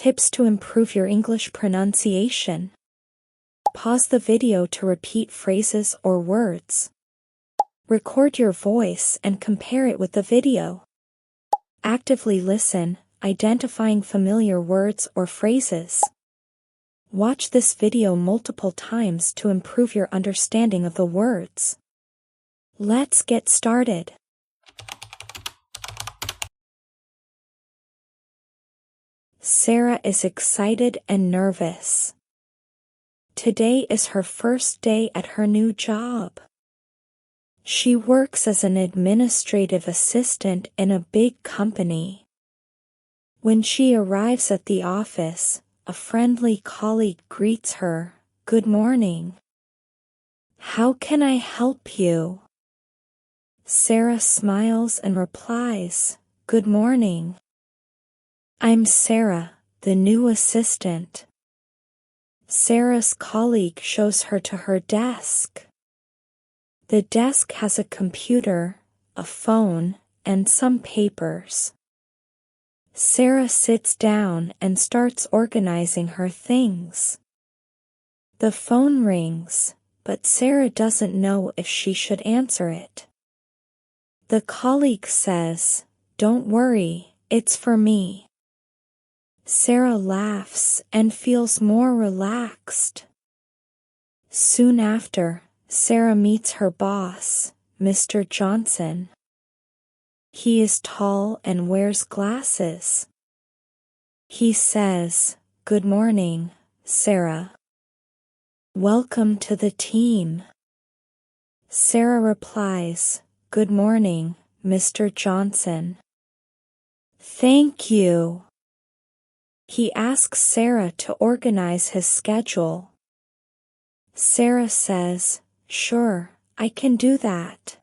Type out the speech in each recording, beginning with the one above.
Tips to improve your English pronunciation. Pause the video to repeat phrases or words. Record your voice and compare it with the video. Actively listen, identifying familiar words or phrases. Watch this video multiple times to improve your understanding of the words. Let's get started. Sarah is excited and nervous. Today is her first day at her new job. She works as an administrative assistant in a big company. When she arrives at the office, a friendly colleague greets her, "Good morning. How can I help you?" Sarah smiles and replies, "Good morning. I'm Sarah, the new assistant." Sarah's colleague shows her to her desk. The desk has a computer, a phone, and some papers. Sarah sits down and starts organizing her things. The phone rings, but Sarah doesn't know if she should answer it. The colleague says, "Don't worry, it's for me." Sarah laughs and feels more relaxed. Soon after, Sarah meets her boss, Mr. Johnson. He is tall and wears glasses. He says, "Good morning, Sarah. Welcome to the team." Sarah replies, "Good morning, Mr. Johnson." "Thank you." He asks Sarah to organize his schedule. Sarah says, "Sure, I can do that."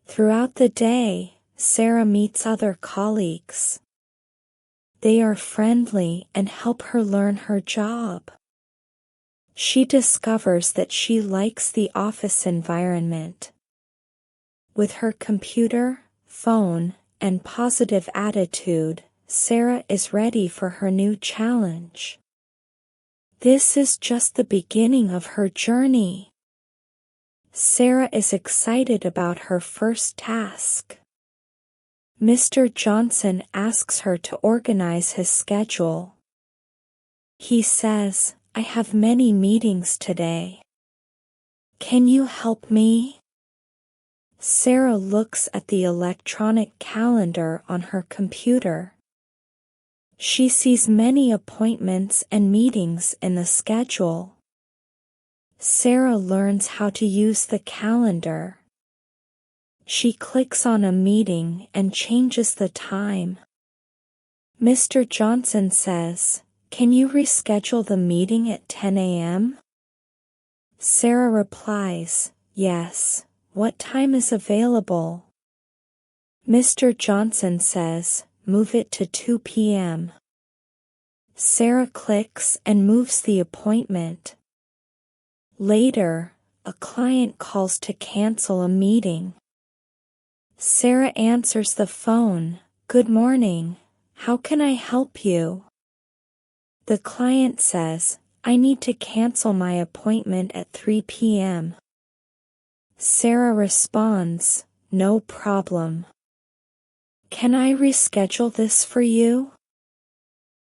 Throughout the day, Sarah meets other colleagues. They are friendly and help her learn her job. She discovers that she likes the office environment. With her computer, phone, and positive attitude, Sarah is ready for her new challenge. This is just the beginning of her journey. Sarah is excited about her first task. Mr. Johnson asks her to organize his schedule. He says, "I have many meetings today. Can you help me?" Sarah looks at the electronic calendar on her computer. She sees many appointments and meetings in the schedule. Sarah learns how to use the calendar. She clicks on a meeting and changes the time. Mr. Johnson says, "Can you reschedule the meeting at 10 a.m.? Sarah replies, "Yes, what time is available?" Mr. Johnson says, "Move it to 2 p.m. Sarah clicks and moves the appointment. Later, a client calls to cancel a meeting. Sarah answers the phone, "Good morning. How can I help you?" The client says, "I need to cancel my appointment at 3 p.m. Sarah responds, "No problem. Can I reschedule this for you?"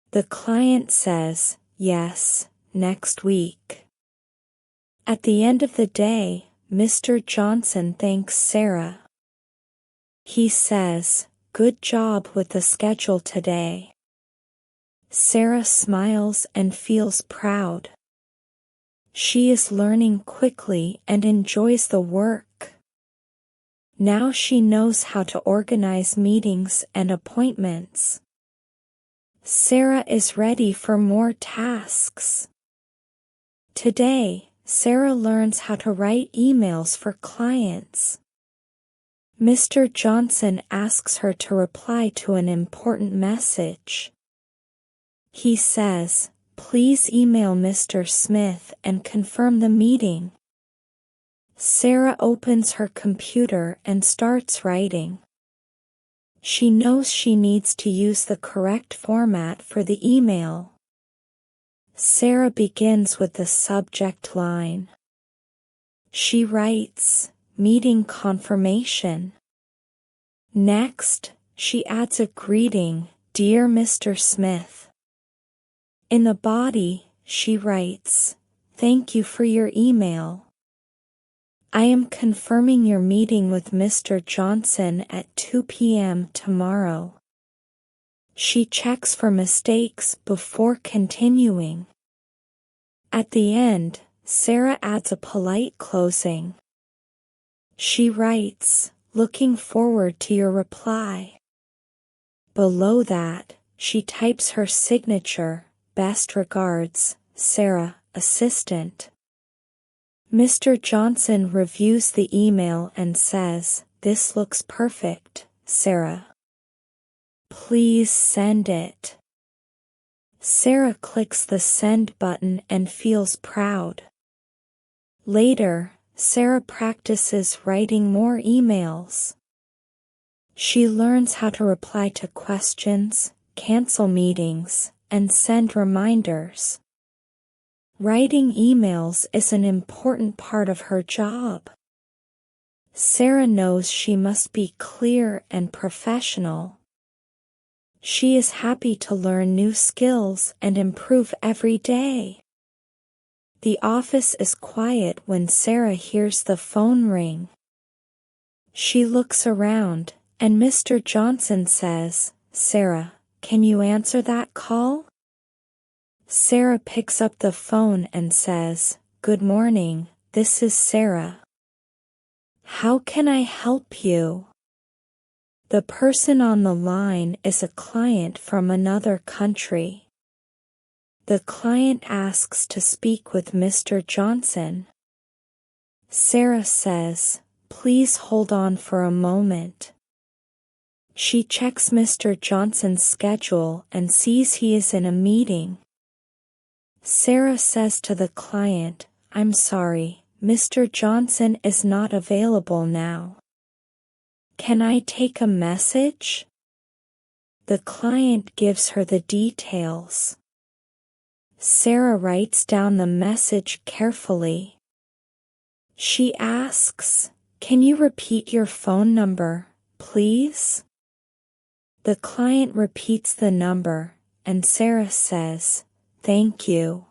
The client says, "Yes, next week." At the end of the day, Mr. Johnson thanks Sarah. He says, "Good job with the schedule today." Sarah smiles and feels proud. She is learning quickly and enjoys the work. Now she knows how to organize meetings and appointments. Sarah is ready for more tasks. Today, Sarah learns how to write emails for clients. Mr. Johnson asks her to reply to an important message. He says, "Please email Mr. Smith and confirm the meeting." Sarah opens her computer and starts writing. She knows she needs to use the correct format for the email. Sarah begins with the subject line. She writes, "Meeting confirmation." Next, she adds a greeting, "Dear Mr. Smith." In the body, she writes, "Thank you for your email. I am confirming your meeting with Mr. Johnson at 2 p.m. tomorrow." She checks for mistakes before continuing. At the end, Sarah adds a polite closing. She writes, "Looking forward to your reply." Below that, she types her signature, "Best regards, Sarah, assistant." Mr. Johnson reviews the email and says, "This looks perfect, Sarah. Please send it." Sarah clicks the send button and feels proud. Later, Sarah practices writing more emails. She learns how to reply to questions, cancel meetings, and send reminders. Writing emails is an important part of her job. Sarah knows she must be clear and professional. She is happy to learn new skills and improve every day. The office is quiet when Sarah hears the phone ring. She looks around, and Mr. Johnson says, "Sarah, can you answer that call?" Sarah picks up the phone and says, "Good morning, this is Sarah. How can I help you?" The person on the line is a client from another country. The client asks to speak with Mr. Johnson. Sarah says, "Please hold on for a moment." She checks Mr. Johnson's schedule and sees he is in a meeting. Sarah says to the client, "I'm sorry, Mr. Johnson is not available now. Can I take a message?" The client gives her the details. Sarah writes down the message carefully. She asks, "Can you repeat your phone number, please?" The client repeats the number, and Sarah says, "Thank you.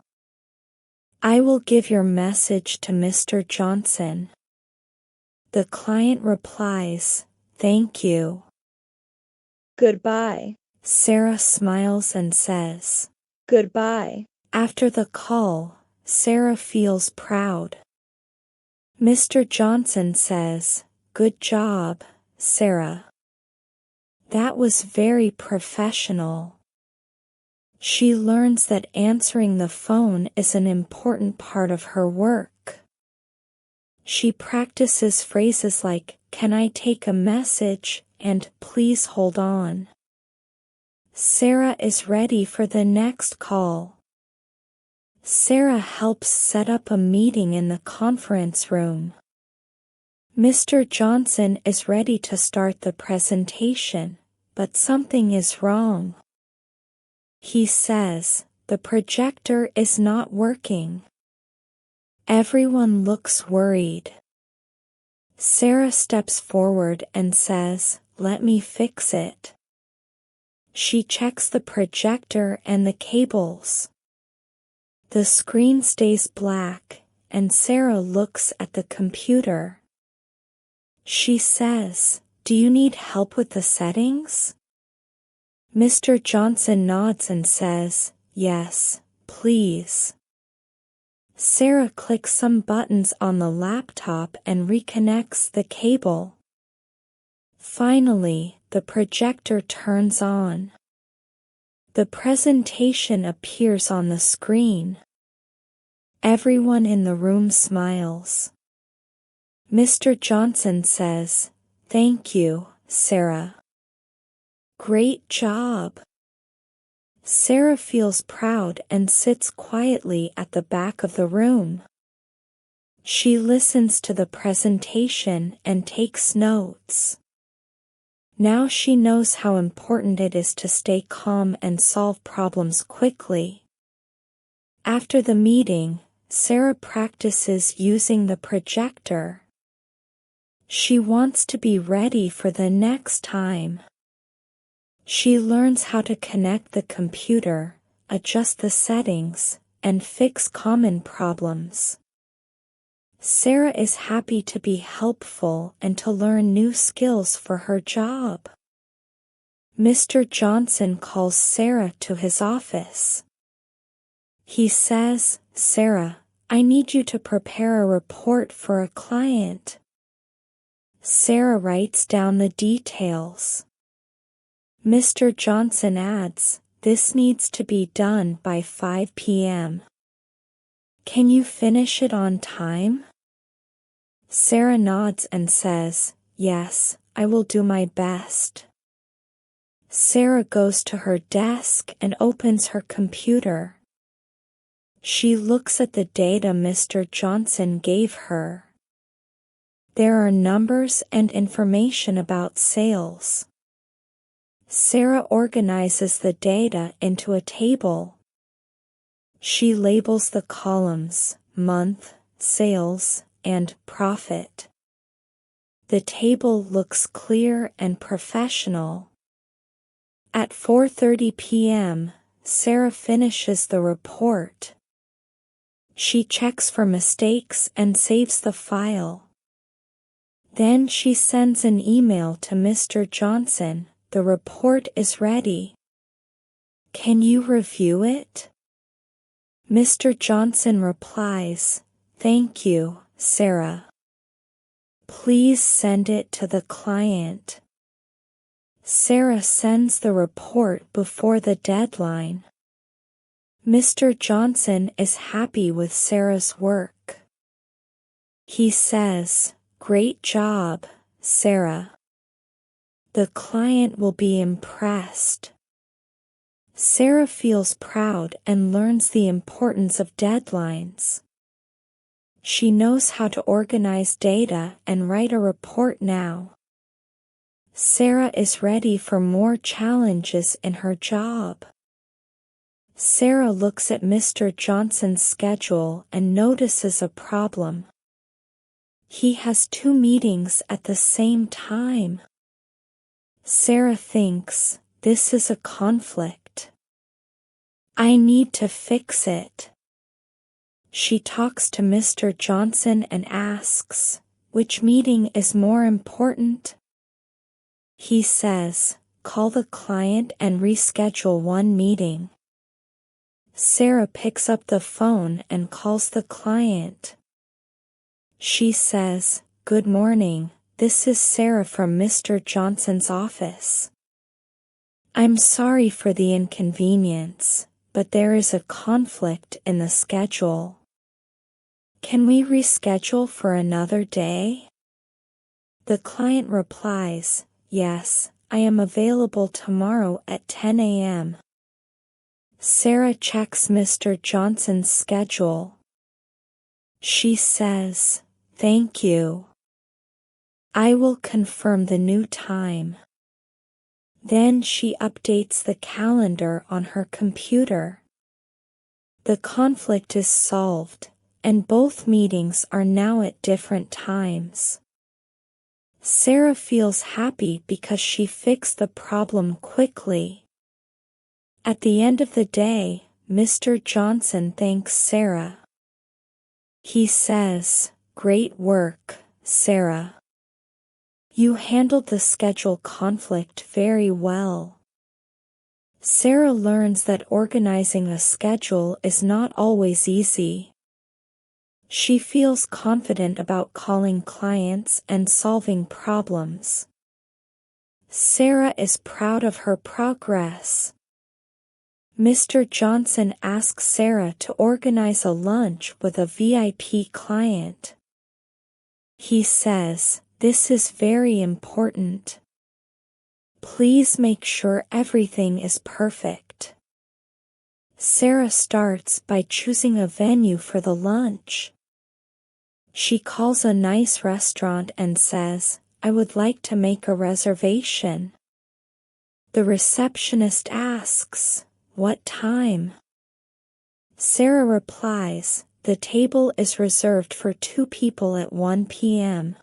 I will give your message to Mr. Johnson." The client replies, "Thank you. Goodbye." Sarah smiles and says, "Goodbye." After the call, Sarah feels proud. Mr. Johnson says, "Good job, Sarah. That was very professional." She learns that answering the phone is an important part of her work. She practices phrases like, "Can I take a message?" and "Please hold on." Sarah is ready for the next call. Sarah helps set up a meeting in the conference room. Mr. Johnson is ready to start the presentation, but something is wrong. He says, "The projector is not working." Everyone looks worried. Sarah steps forward and says, "Let me fix it." She checks the projector and the cables. The screen stays black, and Sarah looks at the computer. She says, "Do you need help with the settings?" Mr. Johnson nods and says, "Yes, please." Sarah clicks some buttons on the laptop and reconnects the cable. Finally, the projector turns on. The presentation appears on the screen. Everyone in the room smiles. Mr. Johnson says, "Thank you, Sarah. Great job." Sarah feels proud and sits quietly at the back of the room. She listens to the presentation and takes notes. Now she knows how important it is to stay calm and solve problems quickly. After the meeting, Sarah practices using the projector. She wants to be ready for the next time. She learns how to connect the computer, adjust the settings, and fix common problems. Sarah is happy to be helpful and to learn new skills for her job. Mr. Johnson calls Sarah to his office. He says, "Sarah, I need you to prepare a report for a client." Sarah writes down the details. Mr. Johnson adds, "This needs to be done by 5 p.m. Can you finish it on time?" Sarah nods and says, "Yes, I will do my best." Sarah goes to her desk and opens her computer. She looks at the data Mr. Johnson gave her. There are numbers and information about sales. Sarah organizes the data into a table. She labels the columns, month, sales, and profit. The table looks clear and professional. At 4:30 p.m., Sarah finishes the report. She checks for mistakes and saves the file. Then she sends an email to Mr. Johnson. "The report is ready. Can you review it?" Mr. Johnson replies, "Thank you, Sarah. Please send it to the client." Sarah sends the report before the deadline. Mr. Johnson is happy with Sarah's work. He says, "Great job, Sarah. The client will be impressed." Sarah feels proud and learns the importance of deadlines. She knows how to organize data and write a report now. Sarah is ready for more challenges in her job. Sarah looks at Mr. Johnson's schedule and notices a problem. He has 2 meetings at the same time. Sarah thinks, "This is a conflict. I need to fix it." She talks to Mr. Johnson and asks, "Which meeting is more important?" He says, "Call the client and reschedule one meeting." Sarah picks up the phone and calls the client. She says, "Good morning, this is Sarah from Mr. Johnson's office. I'm sorry for the inconvenience, but there is a conflict in the schedule. Can we reschedule for another day?" The client replies, "Yes, I am available tomorrow at 10 a.m. Sarah checks Mr. Johnson's schedule. She says, "Thank you. I will confirm the new time." Then she updates the calendar on her computer. The conflict is solved, and both meetings are now at different times. Sarah feels happy because she fixed the problem quickly. At the end of the day, Mr. Johnson thanks Sarah. He says, "Great work, Sarah. You handled the schedule conflict very well." Sarah learns that organizing a schedule is not always easy. She feels confident about calling clients and solving problems. Sarah is proud of her progress. Mr. Johnson asks Sarah to organize a lunch with a VIP client. He says, "This is very important. Please make sure everything is perfect." Sarah starts by choosing a venue for the lunch. She calls a nice restaurant and says, I would like to make a reservation. The receptionist asks, "What time?" Sarah replies, "The table is reserved for 2 people at 1 p.m.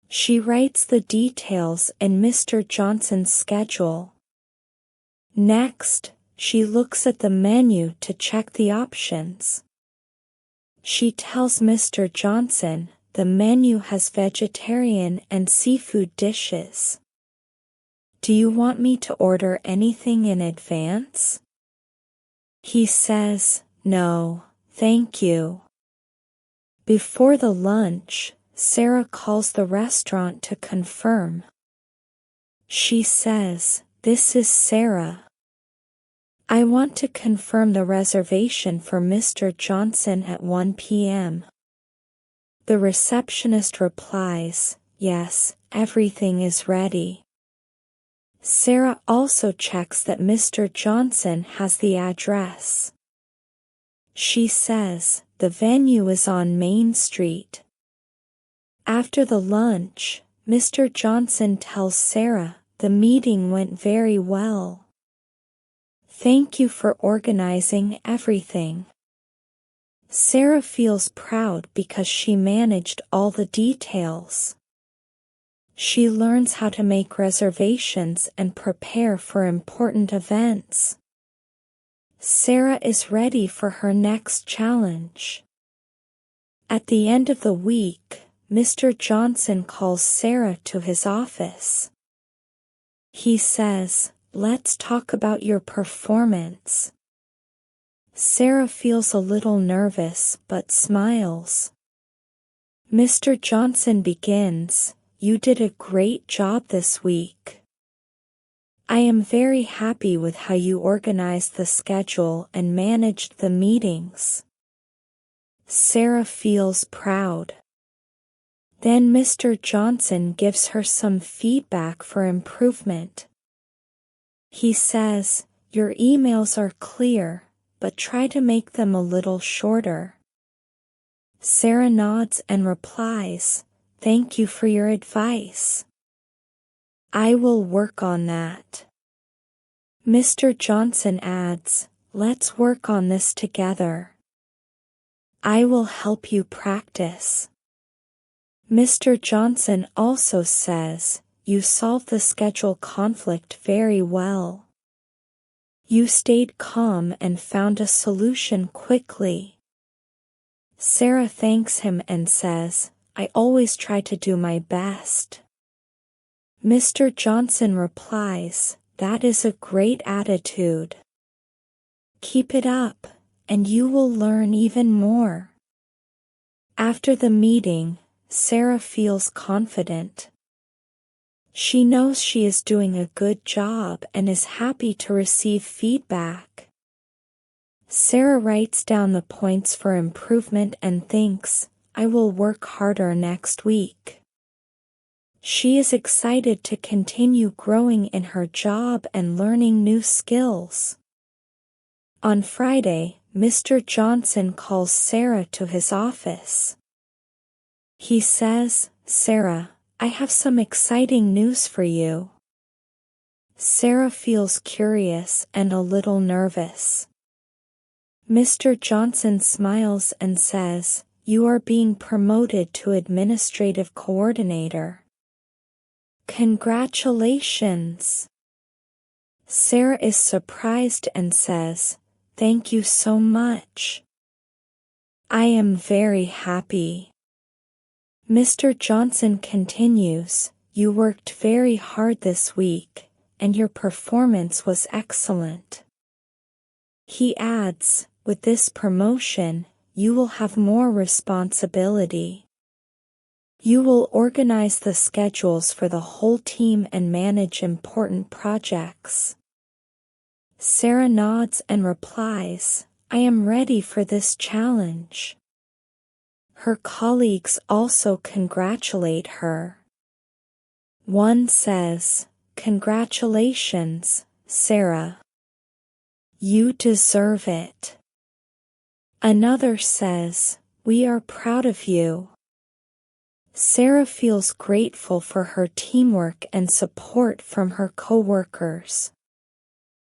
She writes the details in Mr. Johnson's schedule. Next, she looks at the menu to check the options. She tells Mr. Johnson the menu has vegetarian and seafood dishes. "Do you want me to order anything in advance?" He says, "No, thank you." Before the lunch, Sarah calls the restaurant to confirm. She says, "This is Sarah. I want to confirm the reservation for Mr. Johnson at 1 p.m. The receptionist replies, "Yes, everything is ready." Sarah also checks that Mr. Johnson has the address. She says, "The venue is on Main Street." After the lunch, Mr. Johnson tells Sarah, "The meeting went very well. Thank you for organizing everything." Sarah feels proud because she managed all the details. She learns how to make reservations and prepare for important events. Sarah is ready for her next challenge. At the end of the week, Mr. Johnson calls Sarah to his office. He says, "Let's talk about your performance." Sarah feels a little nervous but smiles. Mr. Johnson begins, "You did a great job this week. I am very happy with how you organized the schedule and managed the meetings." Sarah feels proud. Then Mr. Johnson gives her some feedback for improvement. He says, "Your emails are clear, but try to make them a little shorter." Sarah nods and replies, "Thank you for your advice. I will work on that." Mr. Johnson adds, "Let's work on this together. I will help you practice." Mr. Johnson also says, "You solved the schedule conflict very well. You stayed calm and found a solution quickly." Sarah thanks him and says, "I always try to do my best." Mr. Johnson replies, "That is a great attitude. Keep it up, and you will learn even more." After the meeting, Sarah feels confident. She knows she is doing a good job and is happy to receive feedback. Sarah writes down the points for improvement and thinks, "I will work harder next week." She is excited to continue growing in her job and learning new skills. On Friday, Mr. Johnson calls Sarah to his office. He says, "Sarah, I have some exciting news for you." Sarah feels curious and a little nervous. Mr. Johnson smiles and says, "You are being promoted to administrative coordinator. Congratulations." Sarah is surprised and says, "Thank you so much. I am very happy." Mr. Johnson continues, "You worked very hard this week, and your performance was excellent." He adds, "With this promotion, you will have more responsibility. You will organize the schedules for the whole team and manage important projects." Sarah nods and replies, "I am ready for this challenge." Her colleagues also congratulate her. One says, "Congratulations, Sarah. You deserve it." Another says, "We are proud of you." Sarah feels grateful for her teamwork and support from her coworkers.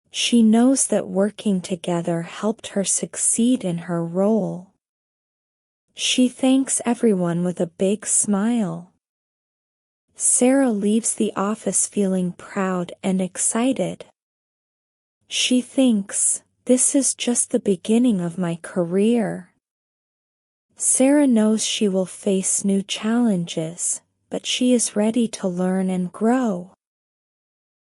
She knows that working together helped her succeed in her role. She thanks everyone with a big smile. Sarah leaves the office feeling proud and excited. She thinks, "This is just the beginning of my career." Sarah knows she will face new challenges, but she is ready to learn and grow.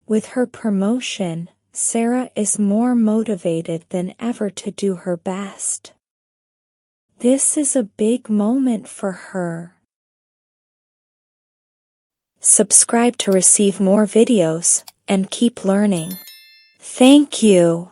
With her promotion, Sarah is more motivated than ever to do her best. This is a big moment for her. Subscribe to receive more videos and keep learning. Thank you.